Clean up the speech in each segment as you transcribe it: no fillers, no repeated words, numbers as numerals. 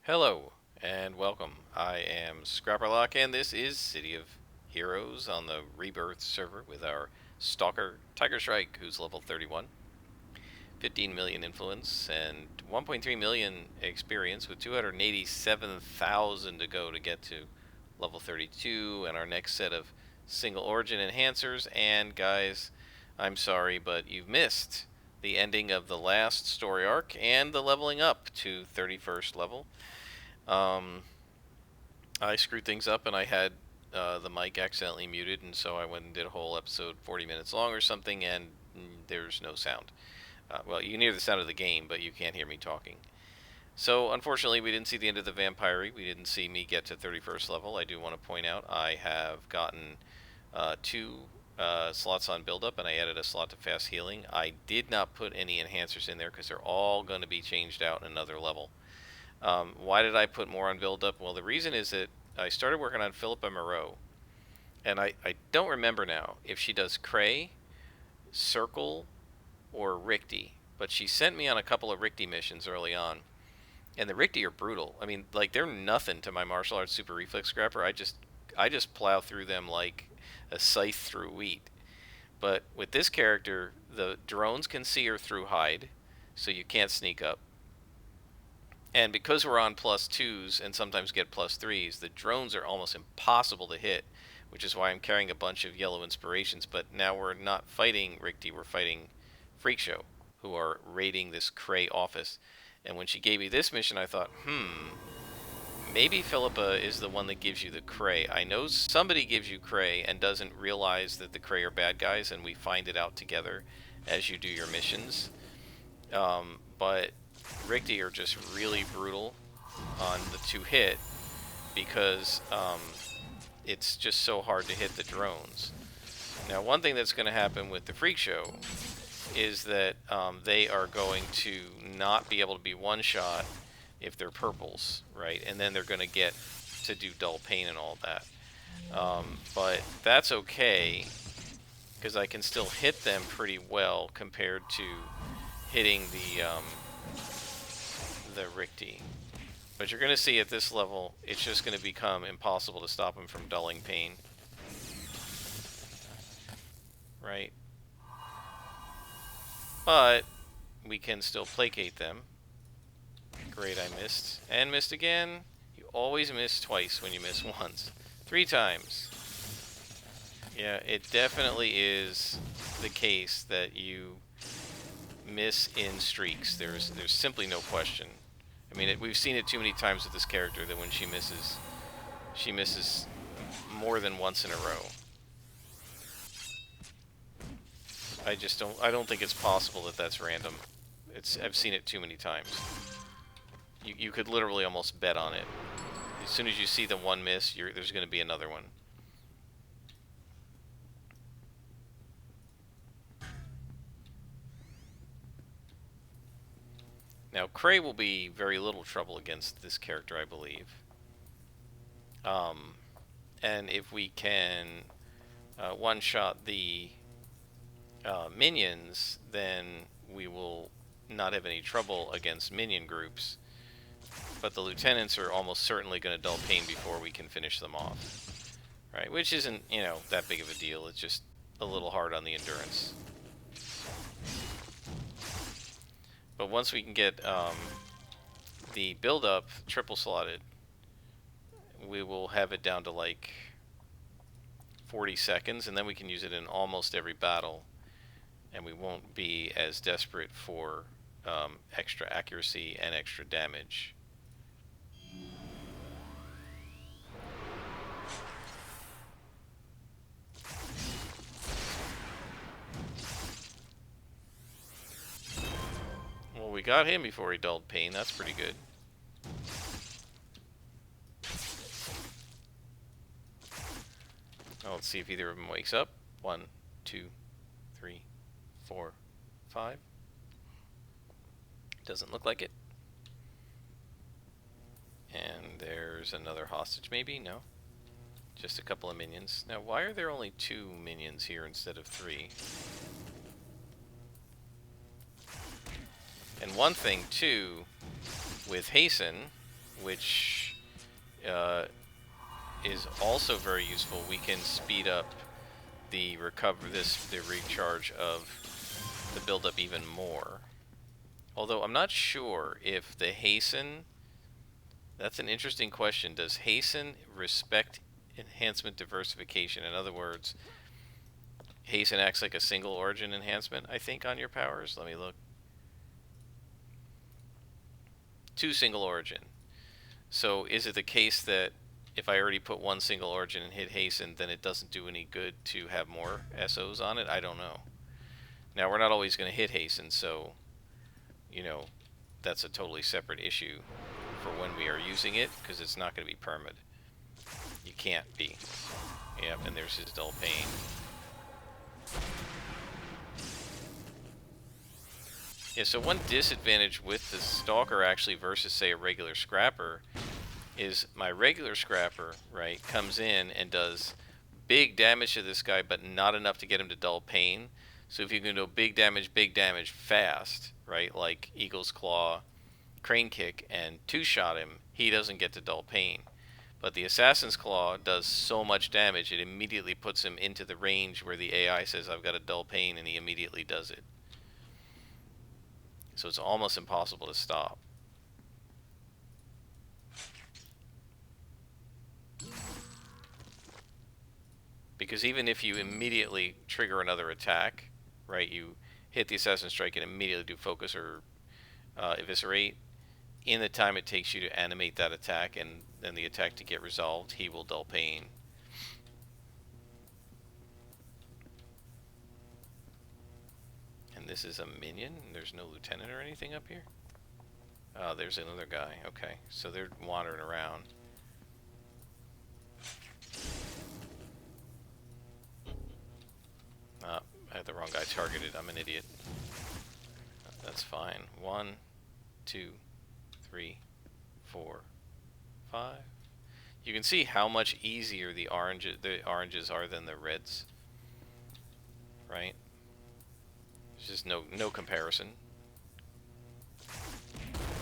Hello and welcome. I am Scrapperlock, and this is City of Heroes on the Rebirth server with our Stalker Tiger Shrike, who's level 31, 15 million influence, and 1.3 million experience with 287,000 to go to get to level 32, and our next set of single origin enhancers. And guys, I'm sorry, but you've missed the ending of the last story arc and the leveling up to 31st level. Um, I screwed things up and I had the mic accidentally muted, and so I went and did a whole episode 40 minutes long or something, and there's no sound. Well, you can hear the sound of the game, but you can't hear me talking. So, unfortunately, we didn't see the end of the Vampire. We didn't see me get to 31st level. I do want to point out I have gotten two slots on build up, and I added a slot to fast healing. I did not put any enhancers in there because they're all going to be changed out in another level. Why did I put more on build up? Well, the reason is that I started working on Philippa Moreau, and I don't remember now if she does Cray, Circle, or Richty, but she sent me on a couple of Richty missions early on, and the Richty are brutal. I mean, like, they're nothing to my martial arts super reflex scrapper. I just plow through them like a scythe through wheat. But with this character, the drones can see her through hide, so you can't sneak up. And because we're on plus twos and sometimes get plus threes, the drones are almost impossible to hit, which is why I'm carrying a bunch of yellow inspirations. But now we're not fighting Richty, we're fighting Freak Show, who are raiding this Cray office. And when she gave me this mission, I thought, maybe Philippa is the one that gives you the Cray. I know somebody gives you Cray and doesn't realize that the Cray are bad guys, and we find it out together as you do your missions. But Rigby are just really brutal on the two hit because it's just so hard to hit the drones. Now, one thing that's going to happen with the Freak Show is that they are going to not be able to be one shot if they're purples, right? And then they're going to get to do dull pain and all that. But that's okay because I can still hit them pretty well compared to hitting the Richty. But you're going to see at this level, it's just going to become impossible to stop them from dulling pain. Right? But we can still placate them. Great, I missed. And missed again. You always miss twice when you miss once. 3 times. Yeah, it definitely is the case that you miss in streaks. There's simply no question. I mean, we've seen it too many times with this character that when she misses more than once in a row. I don't think it's possible that that's random. I've seen it too many times. You could literally almost bet on it. As soon as you see the one miss, there's going to be another one. Now, Cray will be very little trouble against this character, I believe. And if we can one-shot the minions, then we will not have any trouble against minion groups. But the lieutenants are almost certainly going to dull pain before we can finish them off. Right? Which isn't, that big of a deal. It's just a little hard on the endurance. But once we can get the build-up triple slotted, we will have it down to like 40 seconds, and then we can use it in almost every battle, and we won't be as desperate for extra accuracy and extra damage. Well, we got him before he dulled pain. That's pretty good. Now let's see if either of them wakes up. 1, 2, 3, 4, 5. Doesn't look like it. And there's another hostage, maybe? No. Just a couple of minions. Now, why are there only 2 minions here instead of 3? And one thing, too, with Hasten, which is also very useful. We can speed up the recharge of the buildup even more. Although I'm not sure if the hasten. That's an interesting question. Does hasten respect enhancement diversification? In other words, hasten acts like a single origin enhancement, I think, on your powers. Let me look. 2 single origin. So is it the case that if I already put 1 single origin and hit hasten, then it doesn't do any good to have more SOs on it? I don't know. Now, we're not always going to hit hasten, so, you know, that's a totally separate issue for when we are using it, because it's not going to be permanent. You can't be. Yep, and there's his dull pain. Yeah, so one disadvantage with the Stalker actually versus, say, a regular Scrapper is my regular Scrapper, right, comes in and does big damage to this guy, but not enough to get him to dull pain. So if you can do big damage fast, right, like Eagle's Claw, Crane Kick, and 2-shot him, he doesn't get to dull pain. But the Assassin's Claw does so much damage, it immediately puts him into the range where the AI says, I've got a dull pain, and he immediately does it. So it's almost impossible to stop. Because even if you immediately trigger another attack, right, you hit the Assassin Strike and immediately do Focus or Eviscerate, in the time it takes you to animate that attack and then the attack to get resolved, he will dull pain. And this is a minion? There's no lieutenant or anything up here? Oh, there's another guy. Okay, so they're wandering around. I had the wrong guy targeted. I'm an idiot. That's fine. 1, 2, 3, 4, 5. You can see how much easier the oranges are than the reds, right? There's just no comparison.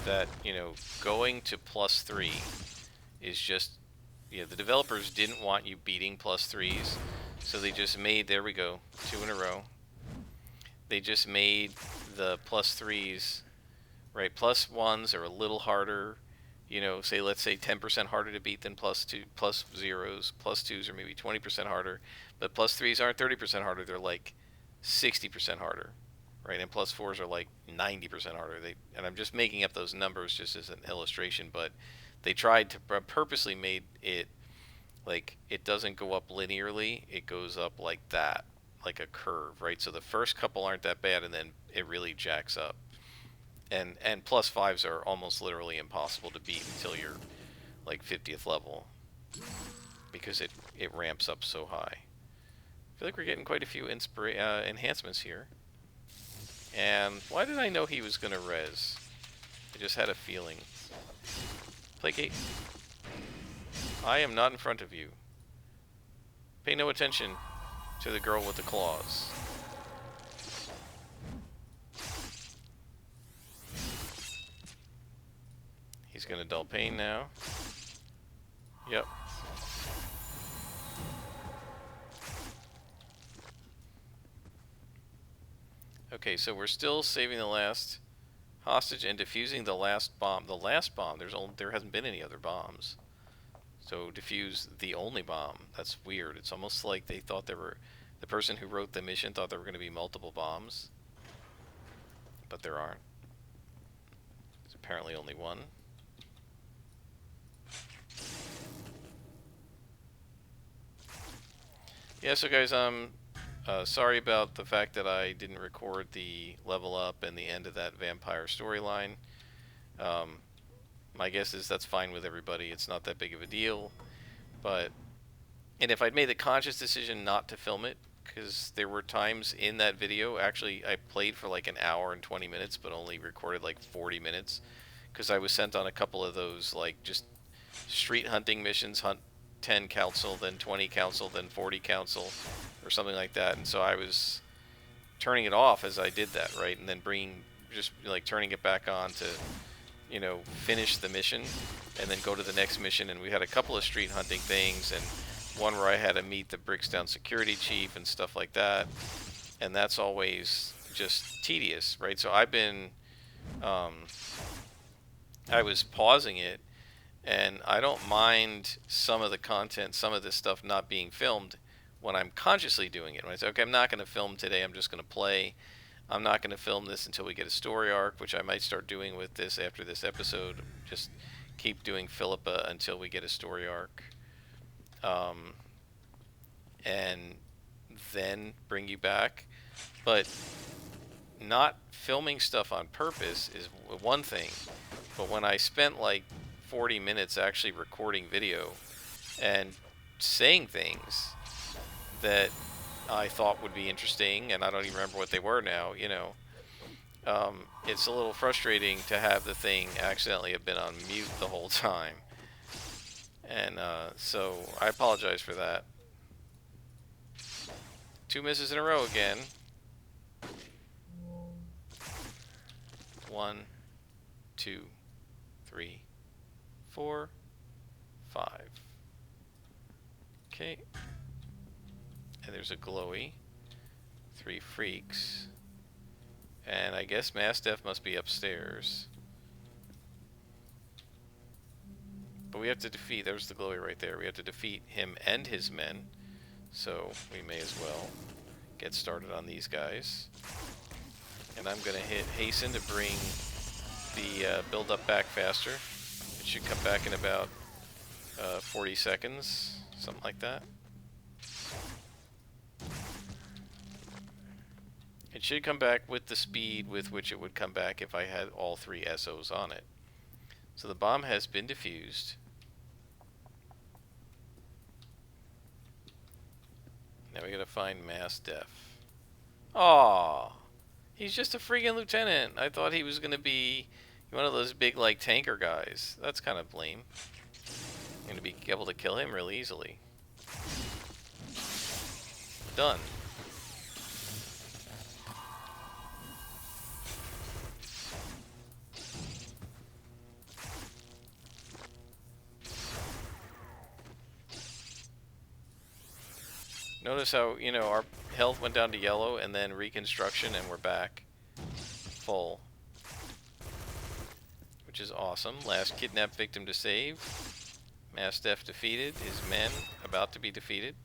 That, you know, going to +3 is just, you know, the developers didn't want you beating +3s, so they just made, there we go, 2 in a row. They just made the +3s, right? +1s are a little harder, you know, say, let's say 10% harder to beat than +2, +0s. +2s are maybe 20% harder, but +3s aren't 30% harder, they're like 60% harder, right? And +4s are like 90% harder. And I'm just making up those numbers just as an illustration, but they tried to purposely made it like it doesn't go up linearly, it goes up like that, like a curve, right? So the first couple aren't that bad, and then it really jacks up. And +5s are almost literally impossible to beat until you're like 50th level, because it ramps up so high. I feel like we're getting quite a few enhancements here. And why did I know he was going to res? I just had a feeling. Placate. I am not in front of you. Pay no attention to the girl with the claws. He's going to dull pain now. Yep. Okay, so we're still saving the last hostage and defusing the last bomb. The last bomb, there hasn't been any other bombs. So defuse the only bomb. That's weird. It's almost like they thought there were, the person who wrote the mission thought there were going to be multiple bombs. But there aren't. There's apparently only one. Yeah, so guys, sorry about the fact that I didn't record the level up and the end of that vampire storyline. My guess is that's fine with everybody. It's not that big of a deal. And if I'd made the conscious decision not to film it, because there were times in that video, actually I played for like an hour and 20 minutes, but only recorded like 40 minutes, because I was sent on a couple of those like just street hunting missions, hunt 10 council, then 20 council, then 40 council, or something like that. And so I was turning it off as I did that, right? And then just like turning it back on to you know, finish the mission and then go to the next mission. And we had a couple of street hunting things, and one where I had to meet the Brickstown security chief and stuff like that. And that's always just tedious, right? So I've been, I was pausing it, and I don't mind some of the content, some of this stuff not being filmed when I'm consciously doing it. When I say, okay, I'm not going to film today, I'm just going to play. I'm not going to film this until we get a story arc, which I might start doing with this after this episode. Just keep doing Philippa until we get a story arc. And then bring you back. But not filming stuff on purpose is one thing. But when I spent like 40 minutes actually recording video and saying things that I thought would be interesting, and I don't even remember what they were now, you know. It's a little frustrating to have the thing accidentally have been on mute the whole time. And so I apologize for that. 2 misses in a row again. 1, 2, 3, 4, 5. Okay. And there's a glowy. 3 freaks. And I guess Mastiff must be upstairs. But we have to defeat, there's the glowy right there. We have to defeat him and his men. So we may as well get started on these guys. And I'm going to hit hasten to bring the build up back faster. It should come back in about 40 seconds, something like that. It should come back with the speed with which it would come back if I had all 3 SOs on it. So the bomb has been defused. Now we gotta find Mastiff. Aww, he's just a freaking lieutenant. I thought he was gonna be one of those big like tanker guys. That's kind of lame. I'm gonna be able to kill him really easily. Done. Notice how, you know, our health went down to yellow and then reconstruction and we're back full. Which is awesome. Last kidnapped victim to save. Mastiff defeated. His men about to be defeated.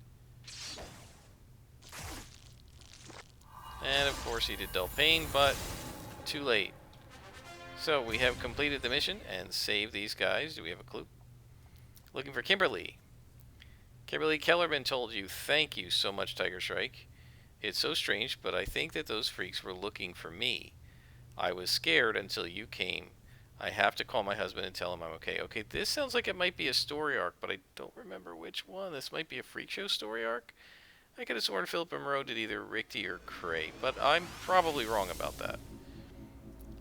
And of course he did dull pain, but too late. So we have completed the mission and saved these guys. Do we have a clue? Looking for Kimberly. Kimberly Kellerman told you, thank you so much, Tiger Shrike. It's so strange, but I think that those freaks were looking for me. I was scared until you came. I have to call my husband and tell him I'm okay. Okay, this sounds like it might be a story arc, but I don't remember which one. This might be a freak show story arc. I could have sworn Philippa Monroe did either Richty or Cray, but I'm probably wrong about that.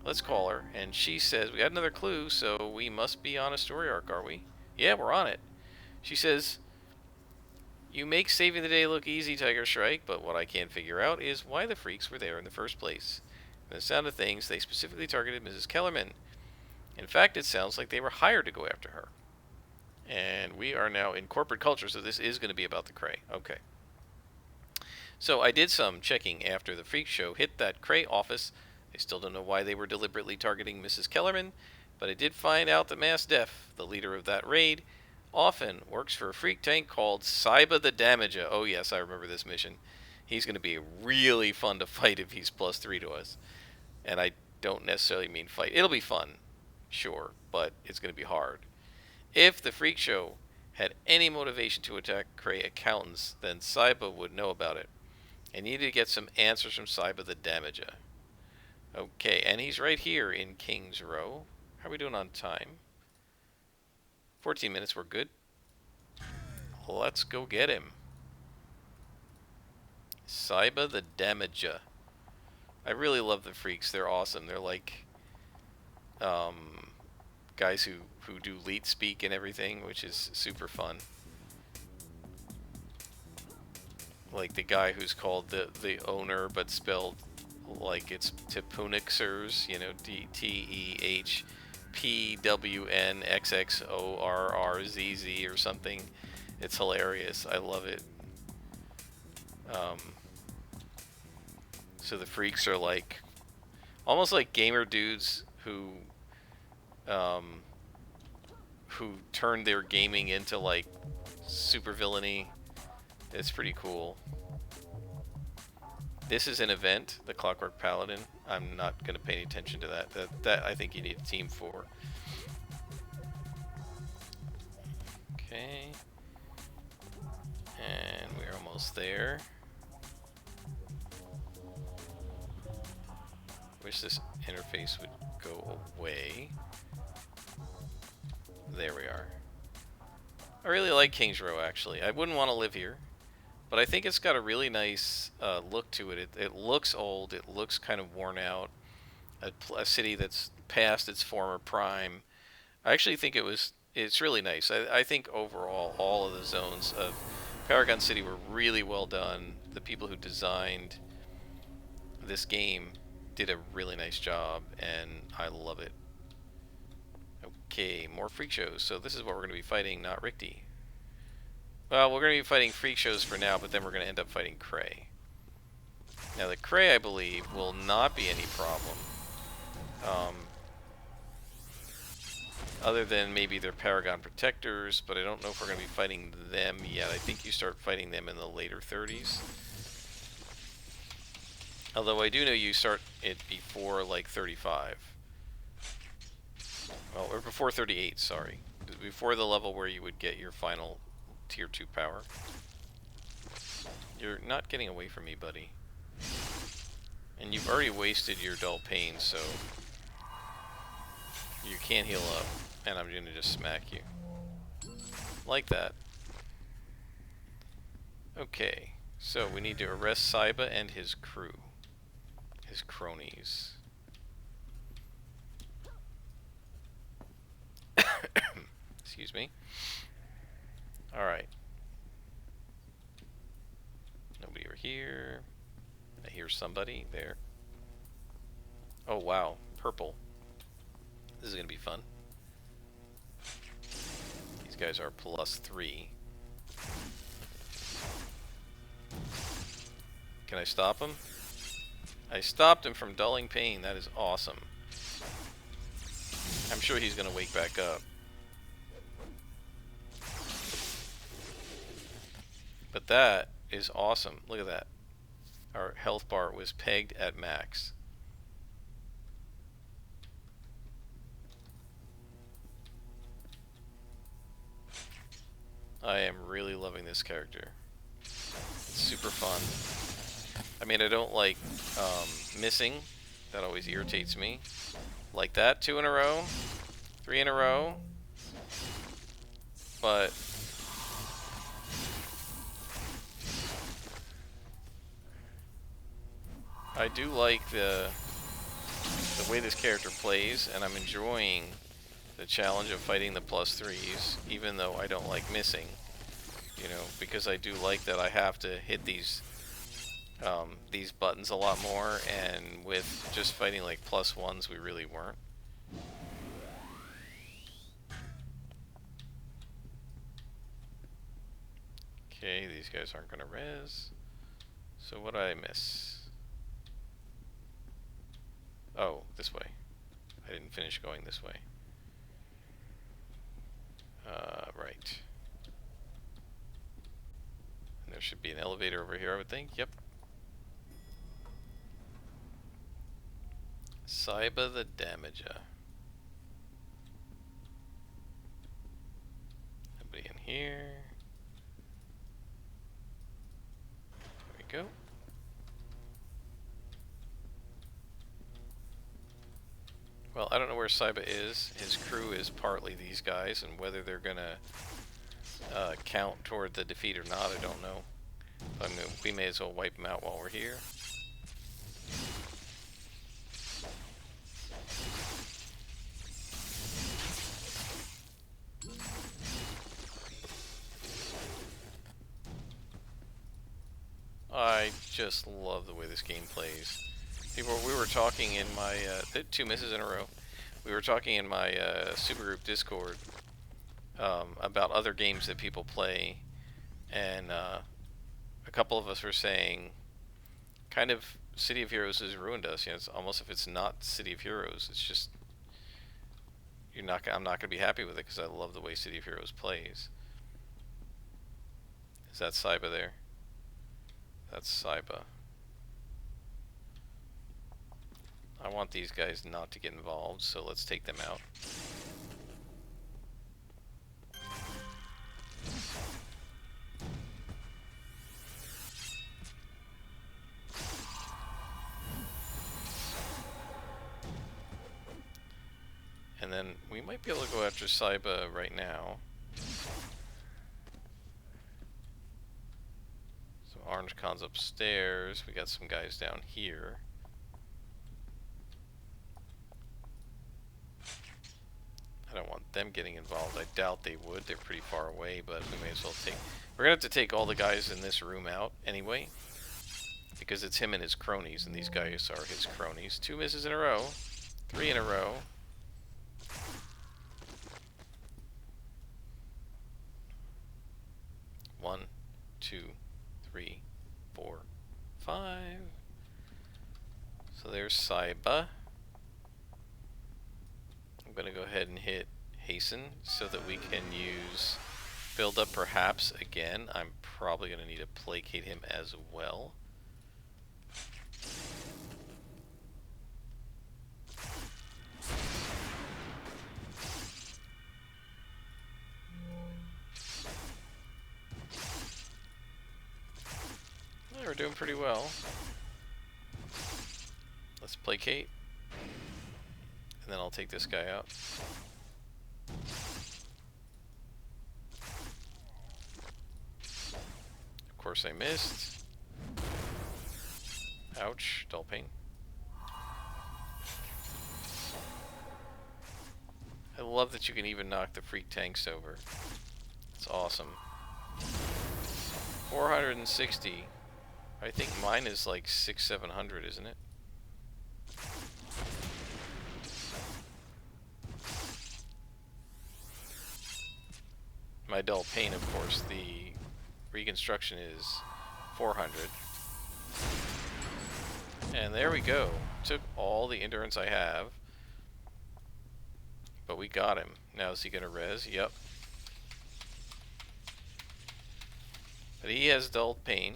Let's call her, and she says, we got another clue, so we must be on a story arc, are we? Yeah, we're on it. She says, you make saving the day look easy, Tiger Shrike, but what I can't figure out is why the freaks were there in the first place. From the sound of things, they specifically targeted Mrs. Kellerman. In fact, it sounds like they were hired to go after her. And we are now in corporate culture, so this is going to be about the Cray. Okay. So I did some checking after the freak show hit that Cray office. I still don't know why they were deliberately targeting Mrs. Kellerman, but I did find out that Mastiff, the leader of that raid, often works for a freak tank called Saiba the Damager. Oh yes, I remember this mission. He's going to be really fun to fight if he's +3 to us. And I don't necessarily mean fight. It'll be fun, sure, but it's going to be hard. If the freak show had any motivation to attack Cray accountants, then Saiba would know about it. I needed to get some answers from Saiba the Damager. Okay, and he's right here in King's Row. How are we doing on time? 14 minutes, we're good. Let's go get him. Saiba the Damager. I really love the freaks. They're awesome. They're like guys who do leet speak and everything, which is super fun. Like the guy who's called the owner, but spelled like it's Tepunixers, you know, Tehpunixers. PWNXXORRZZ or something. It's hilarious. I love it. So the freaks are like almost like gamer dudes who turned their gaming into like super villainy. It's pretty cool. This is an event, the Clockwork Paladin. I'm not going to pay any attention to that. That I think you need a team for. Okay. And we're almost there. Wish this interface would go away. There we are. I really like Kings Row, actually. I wouldn't want to live here, but I think it's got a really nice look to it. It looks old. It looks kind of worn out. A city that's past its former prime. I actually think it's really nice. I think overall all of the zones of Paragon City were really well done. The people who designed this game did a really nice job, and I love it. Okay, more freak shows. So this is what we're going to be fighting, not Richter. Well, we're going to be fighting freak shows for now, but then we're going to end up fighting Cray. Now the Cray, I believe, will not be any problem. Other than maybe their Paragon Protectors, but I don't know if we're going to be fighting them yet. I think you start fighting them in the later 30s. Although I do know you start it before like 35. Well, or before 38, sorry. Before the level where you would get your final tier 2 power. You're not getting away from me, buddy. And you've already wasted your dull pain, so you can't heal up. And I'm going to just smack you. Like that. Okay, so we need to arrest Saiba and his crew. His cronies. Excuse me. Alright. Nobody over here. I hear somebody there. Oh wow, purple. This is gonna be fun. These guys are +3. Can I stop him? I stopped him from dulling pain. That is awesome. I'm sure he's gonna wake back up. But that is awesome. Look at that. Our health bar was pegged at max. I am really loving this character. It's super fun. I mean, I don't like missing. That always irritates me. Like that, 2 in a row, 3 in a row. But I do like the way this character plays, and I'm enjoying the challenge of fighting the +3s, even though I don't like missing. You know, because I do like that I have to hit these buttons a lot more, and with just fighting like +1s, we really weren't. Okay, these guys aren't gonna res. So what did I miss? Oh, this way. I didn't finish going this way. Right. And there should be an elevator over here, I would think. Yep. Saiba the Damager. Nobody in here. There we go. Well, I don't know where Saiba is. His crew is partly these guys, and whether they're gonna count toward the defeat or not, I don't know. I mean, we may as well wipe them out while we're here. I just love the way this game plays. We were talking in my 2 misses in a row. We were talking in my supergroup Discord about other games that people play, and a couple of us were saying, kind of, City of Heroes has ruined us. You know, it's almost if it's not City of Heroes, it's just I'm not gonna be happy with it because I love the way City of Heroes plays. Is that Saiba there? That's Saiba. I want these guys not to get involved, so let's take them out. And then we might be able to go after Saiba right now. So Orange Khan's upstairs. We got some guys down here. I don't want them getting involved. I doubt they would. They're pretty far away, but we may as well take... We're going to have to take all the guys in this room out anyway, because it's him and his cronies, and these guys are his cronies. 2 misses in a row. 3 in a row. One, 2, 3, 4, 5. So there's Saiba. I'm going to go ahead and hit Hasten so that we can use Build Up perhaps again. I'm probably going to need to placate him as well. Yeah, we're doing pretty well. Let's placate. And then I'll take this guy out. Of course I missed. Ouch, dull pain. I love that you can even knock the freak tanks over. It's awesome. 460. I think mine is like 600-700, isn't it? My dull pain, of course, the reconstruction is 400. And there we go. Took all the endurance I have. But we got him. Now is he gonna res? Yep. But he has dull pain.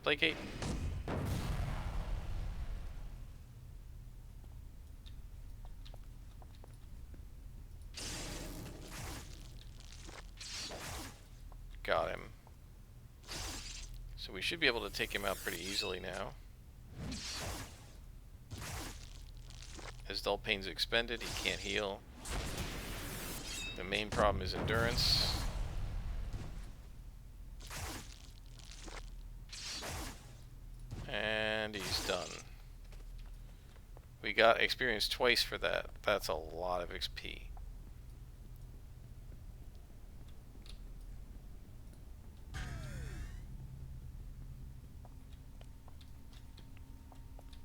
Placate. Got him. So we should be able to take him out pretty easily now. His dull pain's expended, he can't heal. The main problem is endurance. And he's done. We got experience twice for that. That's a lot of XP.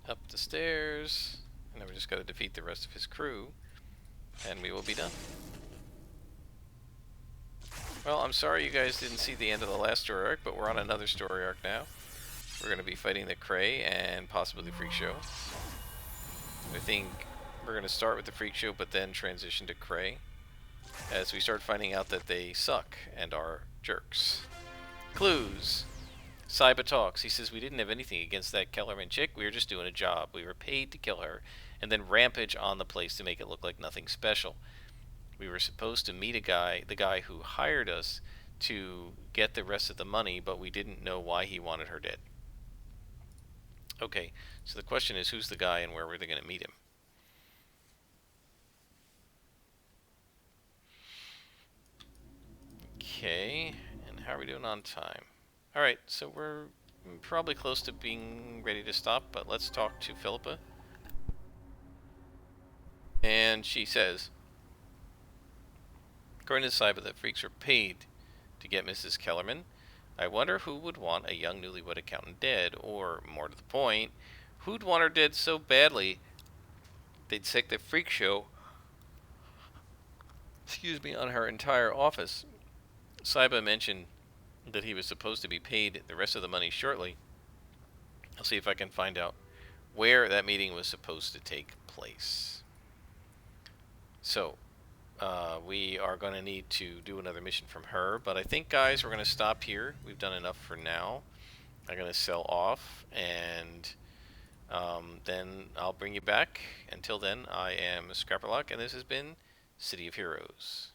Up the stairs, and then we just got to defeat the rest of his crew, and we will be done. Well, I'm sorry you guys didn't see the end of the last story arc, but we're on another story arc now. We're going to be fighting the Cray and possibly the Freak Show. I think we're going to start with the Freak Show, but then transition to Cray, as we start finding out that they suck and are jerks. Clues. Saiba talks. He says, we didn't have anything against that Kellerman chick. We were just doing a job. We were paid to kill her and then rampage on the place to make it look like nothing special. We were supposed to meet the guy who hired us to get the rest of the money, but we didn't know why he wanted her dead. Okay, so the question is, who's the guy and where were they going to meet him? Okay, and how are we doing on time? Alright, so we're probably close to being ready to stop, but let's talk to Philippa. And she says, according to Saiba, the freaks were paid to get Mrs. Kellerman. I wonder who would want a young newlywed accountant dead, or, more to the point, who'd want her dead so badly they'd sick the freak show, on her entire office. Saiba mentioned that he was supposed to be paid the rest of the money shortly. I'll see if I can find out where that meeting was supposed to take place. So, we are going to need to do another mission from her, but I think, guys, we're going to stop here. We've done enough for now. I'm going to sell off, and then I'll bring you back. Until then, I am Scrapperlock, and this has been City of Heroes.